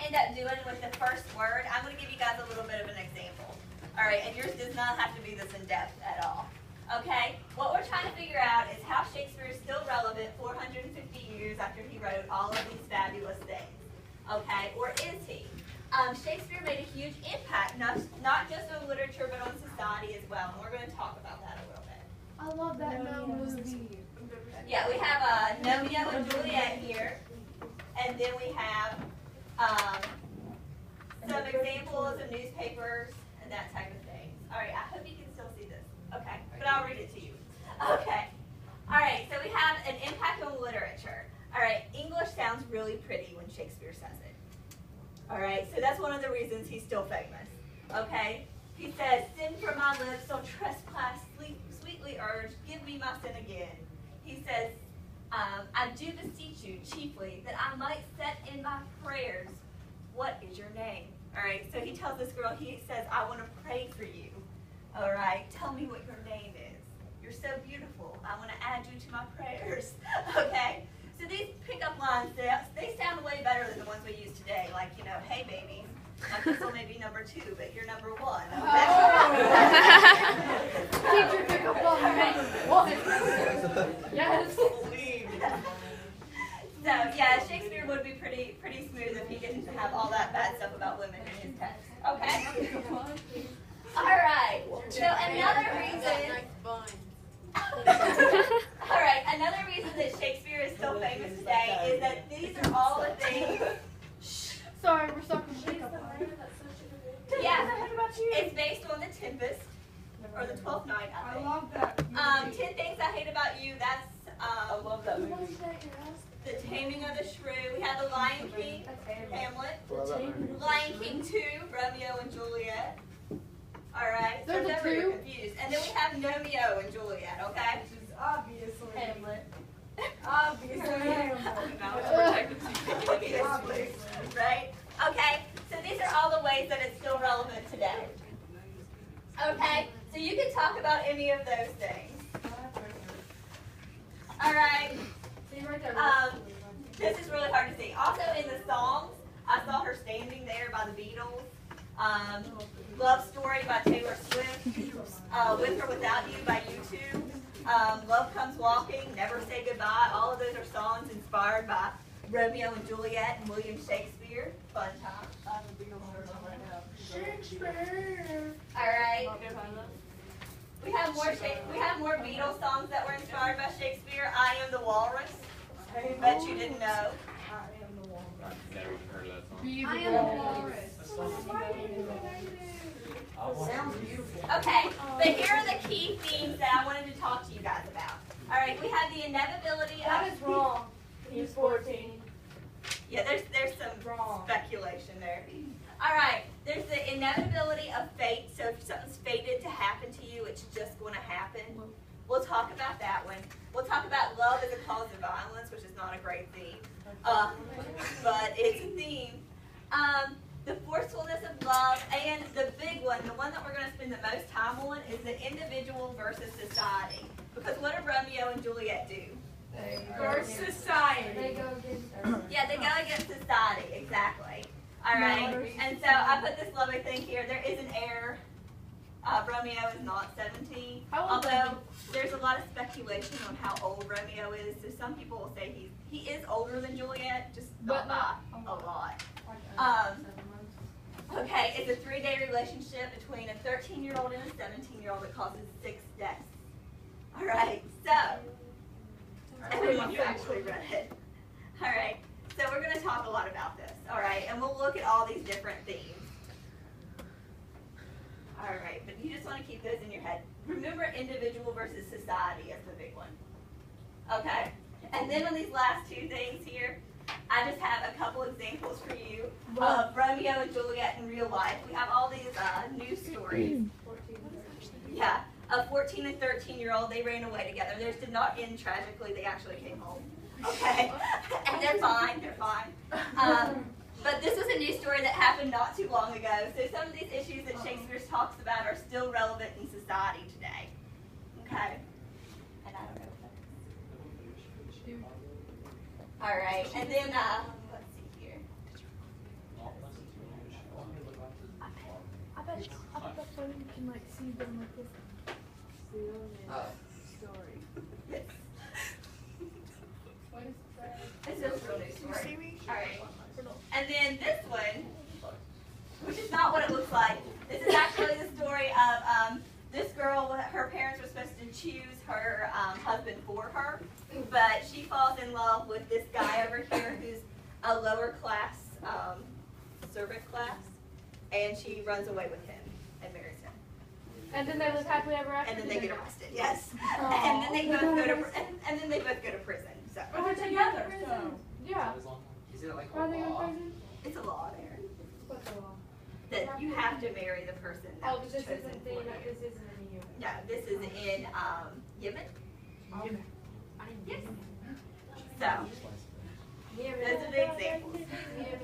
end up doing with the first word, I'm going to give you guys a little bit of an example. All right, and yours does not have to be this in-depth at all. Okay, what we're trying to figure out is how Shakespeare is still relevant 450 years after he wrote all of these fabulous things. Okay, or is he? Shakespeare made a huge impact, not just on literature, but on society as well, and we're going to talk about that a little bit. I love that movie. Yeah, we have Romeo and Juliet here, and then we have some examples of newspapers and that type of thing. All right, I hope you can still see this. Okay, but I'll read it to you. Okay. All right, so we have an impact on literature. All right, English sounds really pretty when Shakespeare says it. All right, so that's one of the reasons he's still famous. Okay, he says, "Sin from my lips, don't trespass, sweetly urge, give me my sin again." He says, "I do beseech you chiefly that I might set in my prayers, what is your name?" All right, so he tells this girl, he says, "I want to pray for you. All right, tell me what your name is. You're so beautiful. I want to add you to my prayers." Okay, so these pickup lines, they sound way better than the ones we use today. Like, you know, "Hey, baby, this will maybe number 2, but you're number 1. Okay? Teacher pickup line number 1. Yes. So yeah, Shakespeare would be pretty smooth if he didn't have all that bad stuff about women in his text. Okay. All right. So another reason. All right. Another reason that Shakespeare is so famous today is that these are all the things. Sorry, we're stuck in pickup line. Yeah. It's based on The Tempest or The Twelfth Night. I love that. 10 Things I Hate About You. That's I love that movie. The Taming of the Shrew. We have The Lion King, Hamlet. Lion King 2, Romeo and Juliet. All right. So There's a never get 2? confused. And then we have Romeo and Juliet. Okay. Which is obviously Hamlet. Obviously Obviously. Right? Okay. So these are all the ways that it's still relevant today. Okay. So you can talk about any of those things. All right. See right there. This is really hard to see. Also in the songs, I saw her standing there by the Beatles. Love Story by Taylor Swift. With or Without You by U2. Love Comes Walking, Never Say Goodbye. All of those are songs inspired by Romeo and Juliet and William Shakespeare. Fun time. Shakespeare. All right. We have more Beatles songs that were inspired by Shakespeare. I Am the Walrus. Bet you didn't know. Never even heard of that song. I am the walrus. Sounds beautiful. Okay, but here are the key themes that I wanted to talk to you guys about. All right, we have the inevitability That of... is wrong. He's 14. Yeah, there's some speculation there. All right, there's the inevitability of fate. So if something's fated to happen to you, it's just going to happen. We'll talk about that one. We'll talk about love as a cause of violence, which is not a great theme, but it's a theme. The forcefulness of love, and the big one, the one that we're going to spend the most time on, is the individual versus society. Because what do Romeo and Juliet do? Versus society. They go against Yeah, they go against society, exactly. All right, and so I put this lovely thing here. There is an error. Romeo is not 17, How old is although there's a lot of speculation on how old Romeo is. So some people will say he is older than Juliet, just not by a lot. Okay, it's a 3-day relationship between a 13-year-old and a 17-year-old that causes 6 deaths. All right, so everyone who actually read it. All right, so we're going to talk a lot about this. All right, and we'll look at all these different themes. All right, but you just want to keep those in your head. Remember individual versus society as the big one. Okay, and then on these last 2 things here, I just have a couple examples for you of Romeo and Juliet in real life. We have all these news stories. Yeah, a 14 and 13-year-old, they ran away together. Theirs did not end tragically. They actually came home. Okay, and they're fine. They're fine. But this was a news story that happened not too long ago. So some of these issues that Shakespeare talks about are still relevant in society today. Okay, and I don't know what that is. All right, and then let's see here. That's why you can like see them like this. Story. Yes. What is that? It's just a real news story. Alright. And then this one, which is not what it looks like. This is actually the story of this girl. Her parents were supposed to choose her husband for her, but she falls in love with this guy over here who's a lower class, servant class, and she runs away with him and marries him. And then they live happily ever after. And then they get arrested. Yes. And then they both go to and then they both go to prison. So Oh, they're together. Yeah. Is it like Are they a in law? prison? it's a law there What's the law? that you have to marry the person that Oh, was this chosen isn't for the you. this isn't in the U.S. No, this is in Yemen. Okay. Yes. So those are the examples. Yeah.